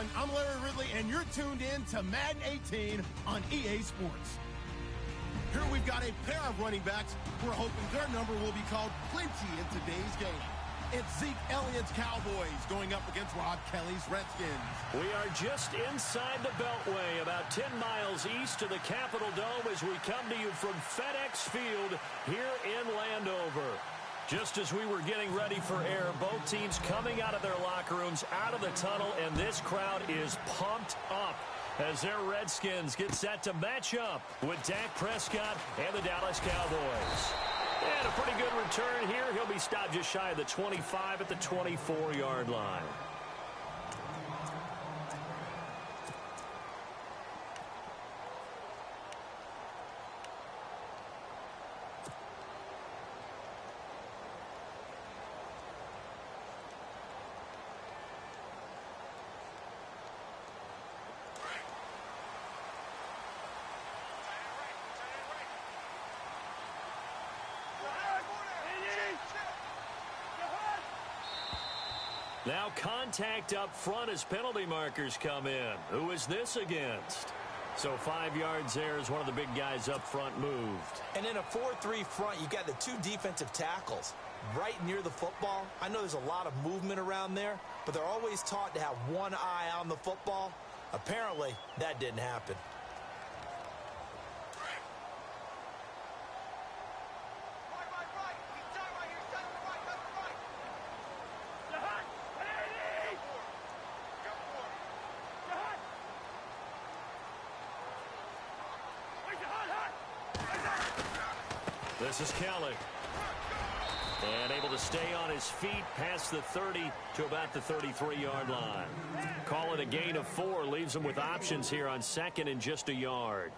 everyone. I'm Larry Ridley, and you're tuned in to Madden 18 on EA Sports. Here we've got a pair of running backs. We're hoping their number will be called plenty in today's game. It's Zeke Elliott's Cowboys going up against Rob Kelly's Redskins. We are just inside the Beltway, about 10 miles east of the Capitol Dome as we come to you from FedEx Field here in Landover. Just as we were getting ready for air, both teams coming out of their locker rooms, out of the tunnel, and this crowd is pumped up as their Redskins get set to match up with Dak Prescott and the Dallas Cowboys. And a pretty good return here. He'll be stopped just shy of the 25 at the 24-yard line. Now contact up front as penalty markers come in. Who is this against? So 5 yards there as one of the big guys up front moved. And in a 4-3 front, you got the two defensive tackles right near the football. I know there's a lot of movement around there, but they're always taught to have one eye on the football. Apparently, that didn't happen. This is Kelly. And able to stay on his feet past the 30 to about the 33-yard line. Call it a gain of 4. Leaves him with options here on second and just a yard.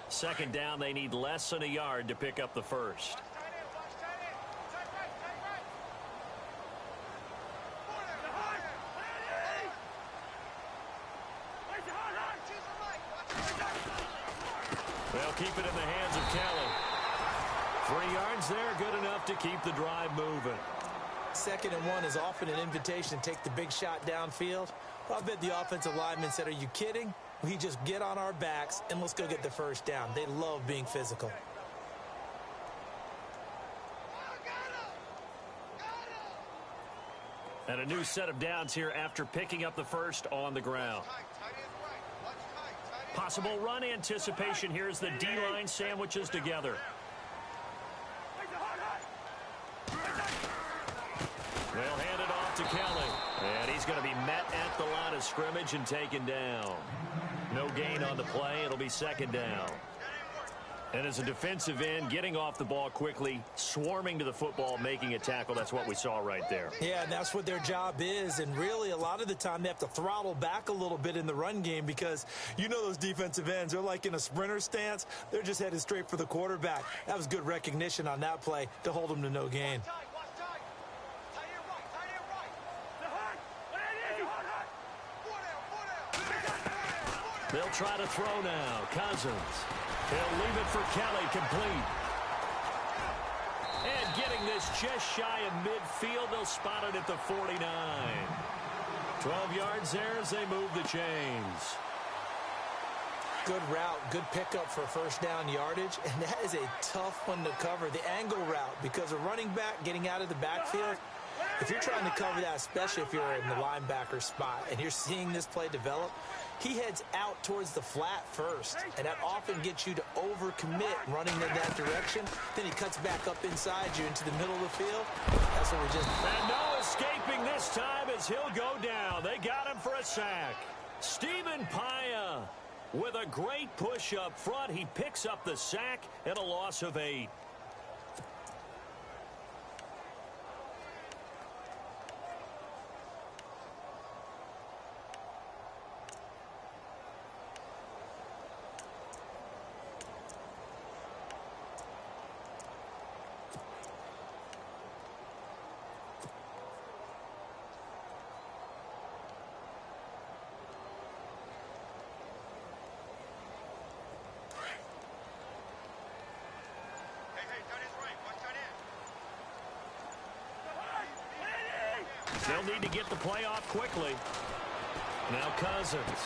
Second down, they need less than a yard to pick up the first. They'll keep it in the hands of Kelly. 3 yards there, good enough to keep the drive moving. 2nd and 1 is often an invitation to take the big shot downfield. Well, I bet the offensive lineman said, "Are you kidding? We just get on our backs and let's go get the first down." They love being physical. And a new set of downs here after picking up the first on the ground. Possible run anticipation here as the D-line sandwiches together. They'll hand it off to Kelly. And he's going to be met at the line of scrimmage and taken down. No gain on the play. It'll be 2nd down. And as a defensive end, getting off the ball quickly, swarming to the football, making a tackle. That's what we saw right there. Yeah, and that's what their job is. And really, a lot of the time, they have to throttle back a little bit in the run game because you know those defensive ends, they're like in a sprinter stance. They're just headed straight for the quarterback. That was good recognition on that play to hold them to no gain. They'll try to throw now. Cousins. He'll leave it for Kelly, complete. And getting this just shy of midfield, they'll spot it at the 49. 12 yards there as they move the chains. Good route, good pickup for first down yardage, and that is a tough one to cover, the angle route, because a running back getting out of the backfield, if you're trying to cover that, especially if you're in the linebacker spot, and you're seeing this play develop, he heads out towards the flat first, and that often gets you to overcommit running in that direction. Then he cuts back up inside you into the middle of the field. That's what we just... And no escaping this time as he'll go down. They got him for a sack. Stephen Paya with a great push up front. He picks up the sack and a loss of 8. They'll need to get the play off quickly. Now Cousins.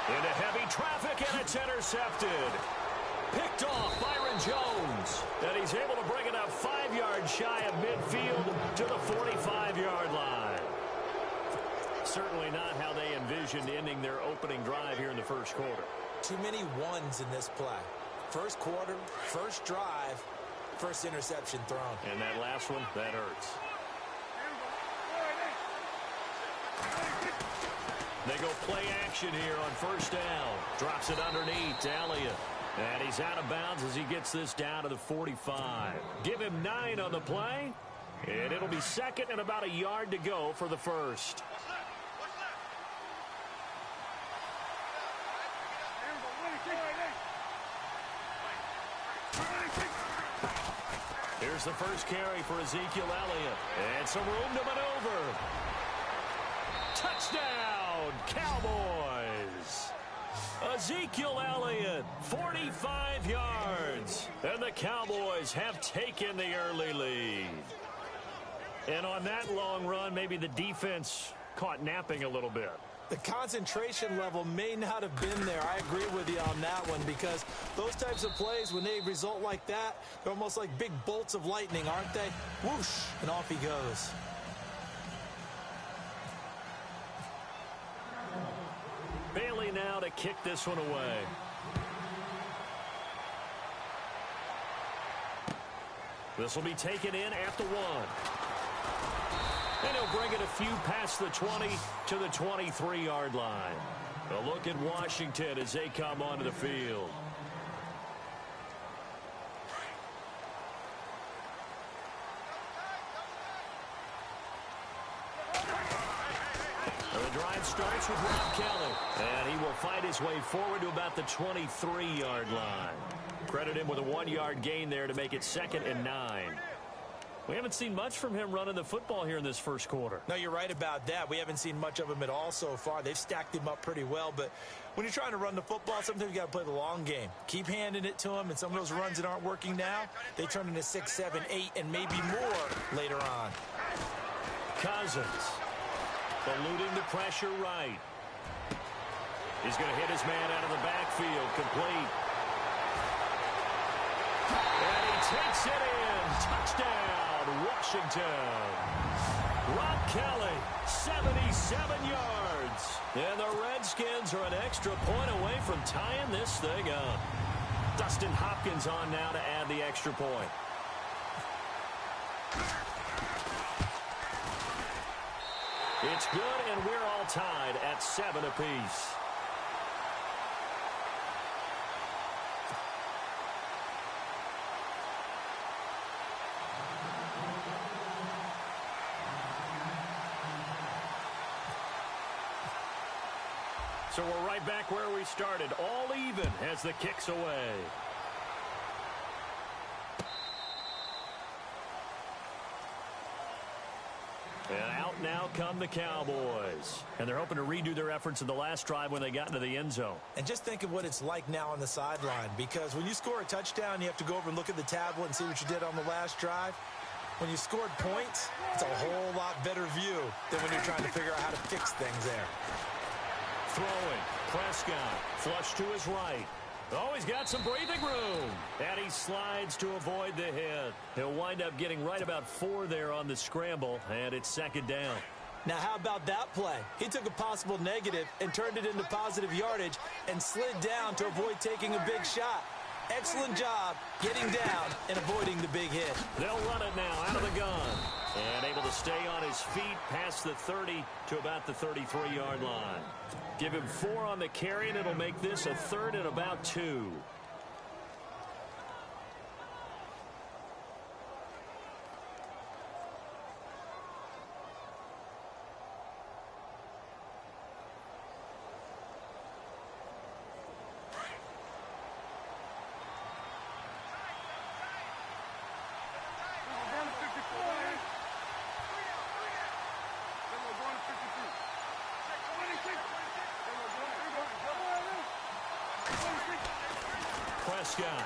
Into heavy traffic, and it's intercepted. Picked off Byron Jones. And he's able to bring it up 5 yards shy of midfield to the 45-yard line. Certainly not how they envisioned ending their opening drive here in the first quarter. Too many ones in this play. First quarter, first drive, first interception thrown. And that last one, that hurts. They go play action here on first down. Drops it underneath to Elliott. And he's out of bounds as he gets this down to the 45. Give him 9 on the play. And it'll be second and about a yard to go for the first. Here's the first carry for Ezekiel Elliott. And some room to maneuver. Touchdown, Cowboys. Ezekiel Elliott, 45 yards. And the Cowboys have taken the early lead. And on that long run, maybe the defense caught napping a little bit. The concentration level may not have been there. I agree with you on that one, because those types of plays, when they result like that, they're almost like big bolts of lightning, aren't they? Whoosh, and off he goes. Bailey now to kick this one away. This will be taken in at the 1. And he'll bring it a few past the 20 to the 23-yard line. A look at Washington as they come onto the field. The drive starts with Rob Kelly. And he will fight his way forward to about the 23-yard line. Credit him with a 1-yard gain there to make it 2nd and 9. We haven't seen much from him running the football here in this first quarter. No, you're right about that. We haven't seen much of him at all so far. They've stacked him up pretty well, but when you're trying to run the football, sometimes you got to play the long game. Keep handing it to him, and some of those runs that aren't working now, they turn into 6, 7, 8, and maybe more later on. Cousins eluding the pressure right. He's going to hit his man out of the backfield, complete. And he takes it in. Touchdown, Washington. Rob Kelly, 77 yards. And the Redskins are an extra point away from tying this thing up. Dustin Hopkins on now to add the extra point. It's good, and we're all tied at 7 apiece. So we're right back where we started, all even as the kick's away. And out now come the Cowboys. And they're hoping to redo their efforts in the last drive when they got into the end zone. And just think of what it's like now on the sideline, because when you score a touchdown, you have to go over and look at the tablet and see what you did on the last drive. When you scored points, it's a whole lot better view than when you're trying to figure out how to fix things there. Throwing, Prescott, flush to his right. Oh, he's got some breathing room. And he slides to avoid the hit. He'll wind up getting right about 4 there on the scramble, and it's 2nd down. Now, how about that play? He took a possible negative and turned it into positive yardage and slid down to avoid taking a big shot. Excellent job getting down and avoiding the big hit. They'll run it now out of the gun. And able to stay on his feet past the 30 to about the 33-yard line. Give him 4 on the carry, and it'll make this a 3rd and about 2. Prescott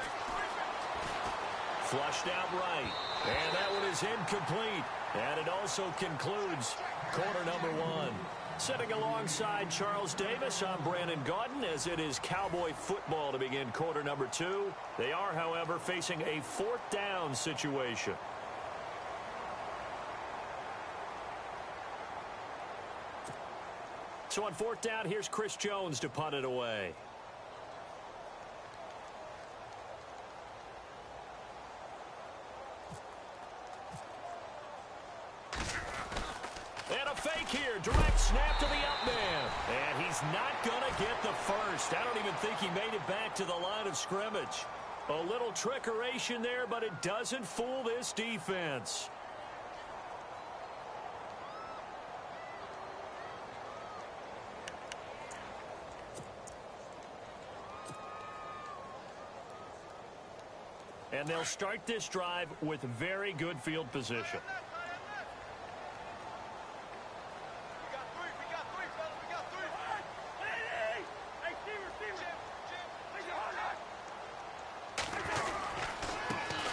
Flushed out right. And that one is incomplete. And it also concludes quarter number one. Sitting alongside Charles Davis, I'm Brandon Gaudin, as it is Cowboy football to begin quarter number two. They are, however, facing a fourth down situation. So on fourth down, here's Chris Jones to punt it away. And a fake here. Direct snap to the up man. And he's not going to get the first. I don't even think he made it back to the line of scrimmage. A little trickeration there, but it doesn't fool this defense. And they'll start this drive with very good field position.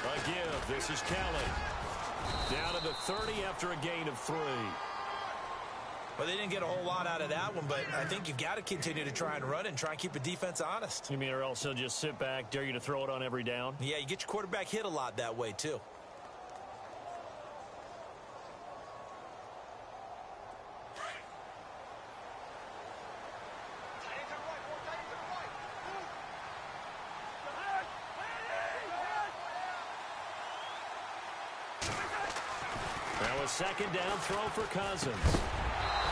A give. This is Kelly. Down to the 30 after a gain of 3. Well, they didn't get a whole lot out of that one, but I think you've got to continue to try and run and try and keep the defense honest. You mean or else he'll just sit back, dare you to throw it on every down? Yeah, you get your quarterback hit a lot that way, too. Now a second down throw for Cousins.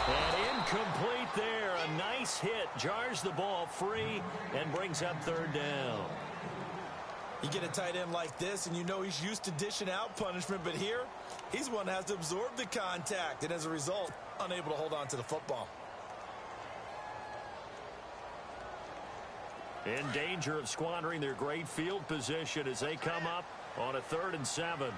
And incomplete there. A nice hit. Jars the ball free and brings up third down. You get a tight end like this, and you know he's used to dishing out punishment, but here, he's one that has to absorb the contact, and as a result, unable to hold on to the football. In danger of squandering their great field position as they come up on a 3rd and 7.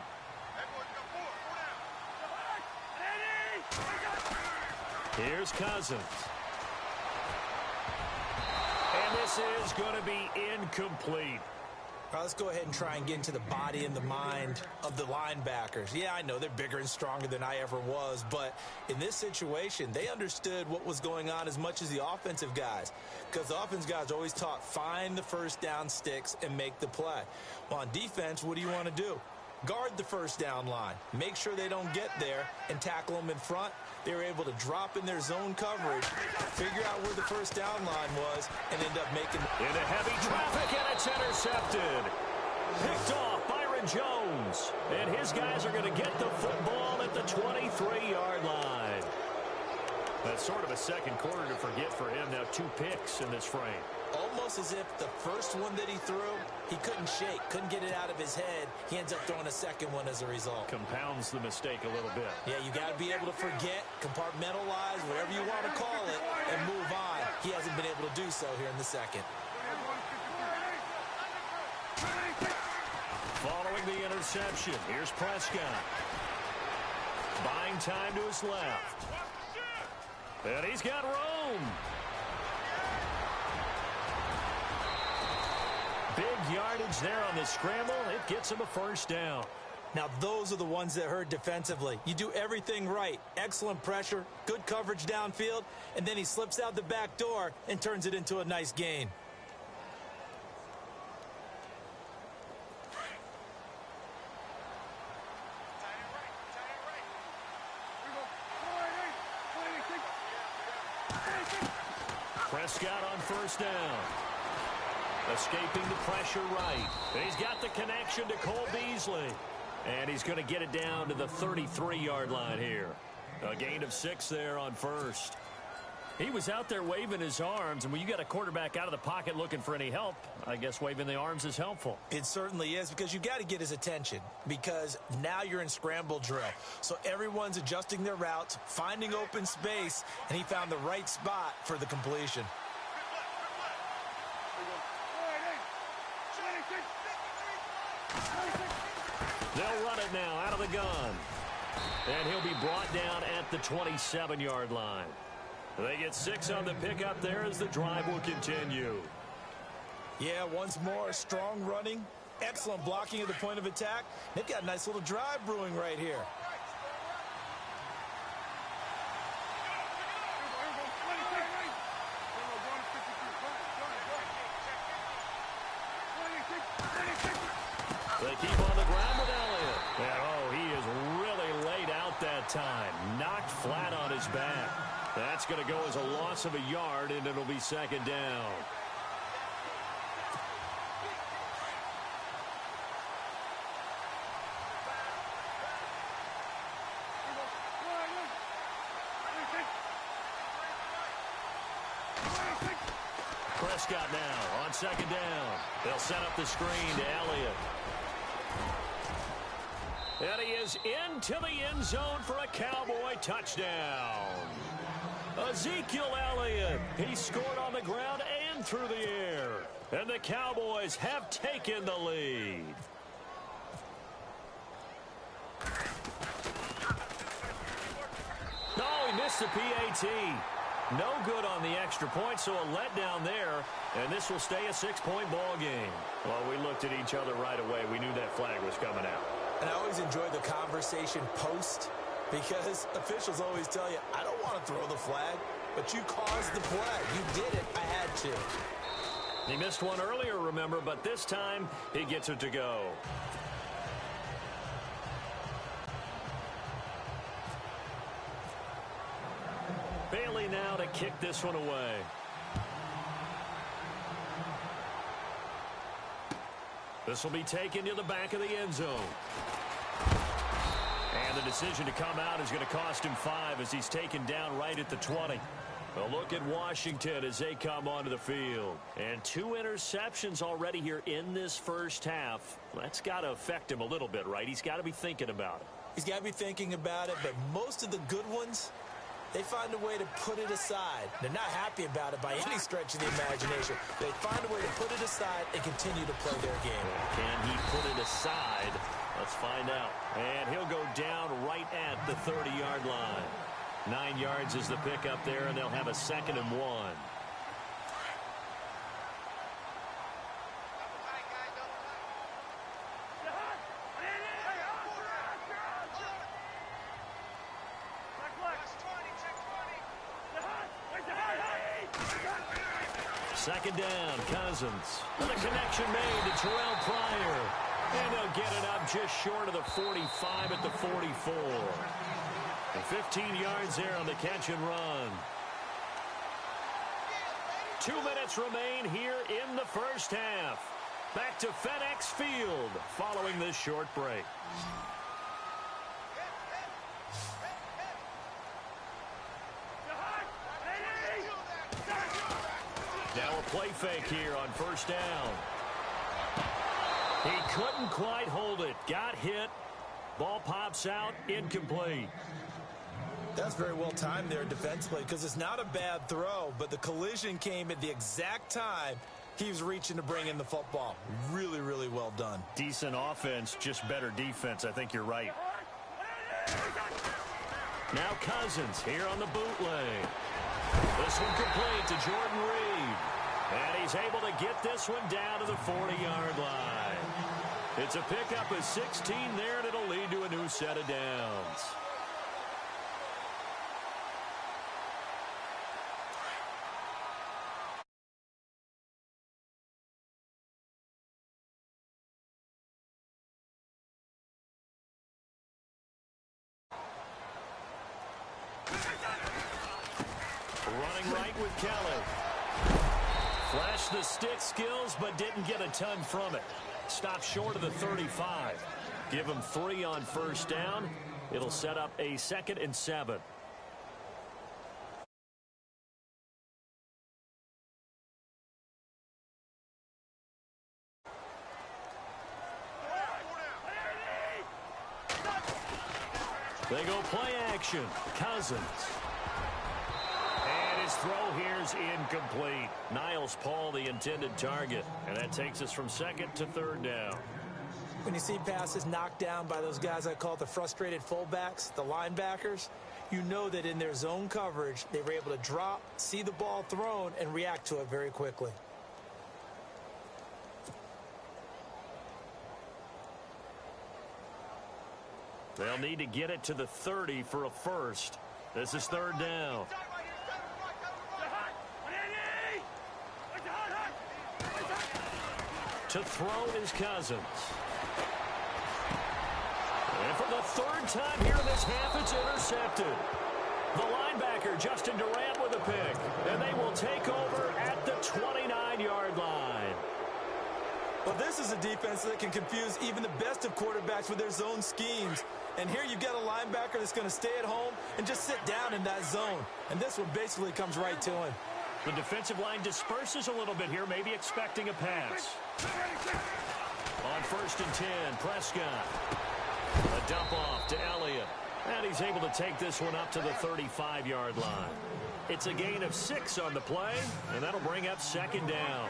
Here's Cousins. And this is going to be incomplete. All right, let's go ahead and try and get into the body and the mind of the linebackers. Yeah, I know they're bigger and stronger than I ever was, but in this situation, they understood what was going on as much as the offensive guys, because the offensive guys are always taught, find the first down sticks and make the play. Well, on defense, what do you want to do? Guard the first down line. Make sure they don't get there and tackle them in front. They were able to drop in their zone coverage, figure out where the first down line was, and end up making... Into heavy traffic, and it's intercepted. Picked off Byron Jones. And his guys are going to get the football at the 23-yard line. That's sort of a second quarter to forget for him. Now 2 picks in this frame. Almost as if the first one that he threw, he couldn't shake, couldn't get it out of his head. He ends up throwing a second one as a result. Compounds the mistake a little bit. Yeah, you got to be able to forget, compartmentalize, whatever you want to call it, and move on. He hasn't been able to do so here in the second. Following the interception, here's Prescott. Buying time to his left. And he's got room. Big yardage there on the scramble. It gets him a first down. Now, those are the ones that hurt defensively. You do everything right. Excellent pressure, good coverage downfield, and then he slips out the back door and turns it into a nice gain. Prescott on first down. Escaping the pressure right. And he's got the connection to Cole Beasley. And he's going to get it down to the 33-yard line here. A gain of 6 there on first. He was out there waving his arms, and when you got a quarterback out of the pocket looking for any help, I guess waving the arms is helpful. It certainly is, because you got to get his attention, because now you're in scramble drill. So everyone's adjusting their routes, finding open space, and he found the right spot for the completion. They'll run it now out of the gun. And he'll be brought down at the 27-yard line. They get 6 on the pickup there as the drive will continue. Yeah, once more, strong running Excellent blocking at the point of attack. They've got a nice little drive brewing right here. They keep on the ground with Elliott. And, oh, he is really laid out that time. Knocked flat on his back. That's going to go as a loss of a yard, and it'll be second down. Prescott now on second down. They'll set up the screen to Elliott. And he is into the end zone for a Cowboy touchdown. Ezekiel Elliott. He scored on the ground and through the air. And the Cowboys have taken the lead. No, he missed the PAT. No good on the extra point, so a letdown there, and this will stay a 6-point ball game. Well, we looked at each other right away. We knew that flag was coming out. And I always enjoy the conversation post, because officials always tell you, I don't want to throw the flag, but you caused the play. You did it. I had to. He missed one earlier, remember, but this time he gets it to go. Bailey now to kick this one away. This will be taken to the back of the end zone. And the decision to come out is going to cost him 5 as he's taken down right at the 20. A look at Washington as they come onto the field. And 2 interceptions already here in this first half. That's got to affect him a little bit, right? He's got to be thinking about it. He's got to be thinking about it, but most of the good ones, they find a way to put it aside. They're not happy about it by any stretch of the imagination. They find a way to put it aside and continue to play their game. Can he put it aside? Let's find out. And he'll go down right at the 30-yard line. 9 yards is the pickup there, and they'll have a 2nd and 1. Second down, Cousins. And a connection made to Terrell Pryor. And they'll get it up just short of the 45 at the 44. And 15 yards there on the catch and run. 2 minutes remain here in the first half. Back to FedEx Field following this short break. Now a play fake here on first down. He couldn't quite hold it. Got hit. Ball pops out. Incomplete. That's very well timed there defensively because it's not a bad throw, but the collision came at the exact time he was reaching to bring in the football. Really, really well done. Decent offense, just better defense. I think you're right. Now Cousins here on the bootleg. This one complete to Jordan Reed. And he's able to get this one down to the 40-yard line. It's a pickup of 16 there, and it'll lead to a new set of downs. Running right with Kelly. Flashed the stick skills, but didn't get a ton from it. Stopped short of the 35. Give him 3 on first down. It'll set up a 2nd and 7. They go play action. Cousins. And his throw here is incomplete. Niles Paul, the intended target. And that takes us from 2nd to 3rd down. When you see passes knocked down by those guys I call the frustrated fullbacks, the linebackers, you know that in their zone coverage, they were able to drop, see the ball thrown, and react to it very quickly. They'll need to get it to the 30 for a first. This is third down. To throw is Cousins. And for the third time here in this half, it's intercepted. The linebacker, Justin Durant, with a pick. And they will take over at the 29-yard line. Well, this is a defense that can confuse even the best of quarterbacks with their zone schemes. And here you've got a linebacker that's going to stay at home and just sit down in that zone. And this one basically comes right to him. The defensive line disperses a little bit here, maybe expecting a pass. On 1st and 10, Prescott. A dump off to Elliott. And he's able to take this one up to the 35-yard line. It's a gain of 6 on the play, and that'll bring up second down.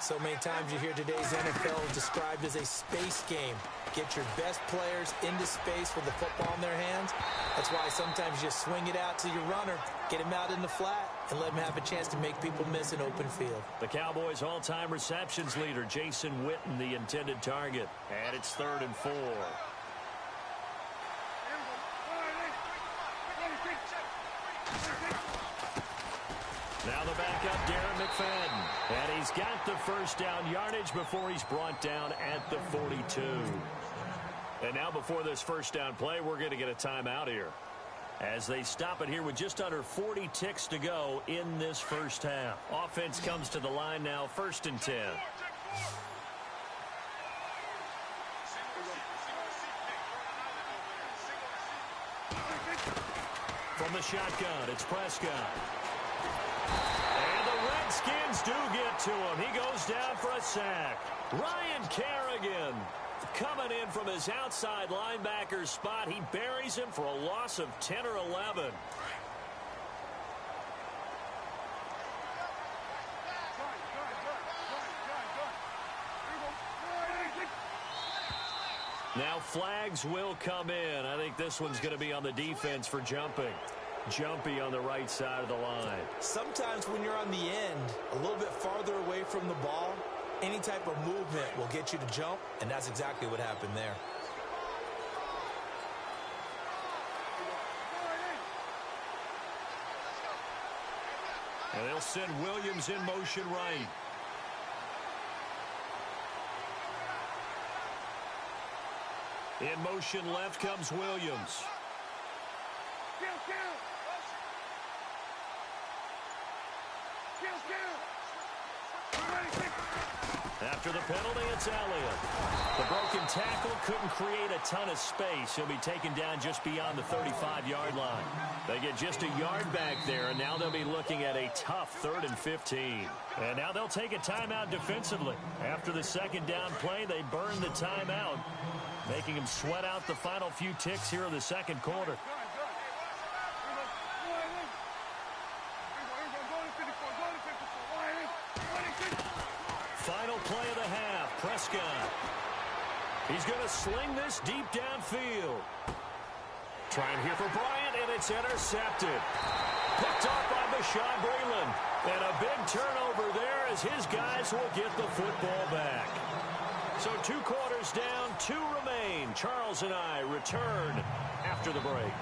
So many times you hear today's NFL described as a space game. Get your best players into space with the football in their hands. That's why sometimes you just swing it out to your runner, get him out in the flat, and let him have a chance to make people miss an open field. The Cowboys' all-time receptions leader, Jason Witten, the intended target. And it's 3rd and 4. Now the backup, Darren McFadden. And he's got the first down yardage before he's brought down at the 42. And now before this first down play, we're going to get a timeout here, as they stop it here with just under 40 ticks to go in this first half. Offense comes to the line now, 1st and 10. From the shotgun, it's Prescott. And the Redskins do get to him. He goes down for a sack. Ryan Kerrigan coming in from his outside linebacker spot. He buries him for a loss of 10 or 11. Now flags will come in. I think this one's going to be on the defense for jumping. Jumpy on the right side of the line. Sometimes when you're on the end, a little bit farther away from the ball, any type of movement will get you to jump, and that's exactly what happened there. And they'll send Williams in motion right. In motion left comes Williams. After the penalty, it's Elliott. The broken tackle couldn't create a ton of space. He'll be taken down just beyond the 35-yard line. They get just a yard back there, and now they'll be looking at a tough 3rd and 15. And now they'll take a timeout defensively. After the second down play, they burn the timeout, making him sweat out the final few ticks here in the second quarter. Final play of the half, Prescott. He's going to sling this deep downfield. Trying here for Bryant, and it's intercepted. Picked off by Bashaud Breeland. And a big turnover there as his guys will get the football back. So 2 quarters down, 2 remain. Charles and I return after the break.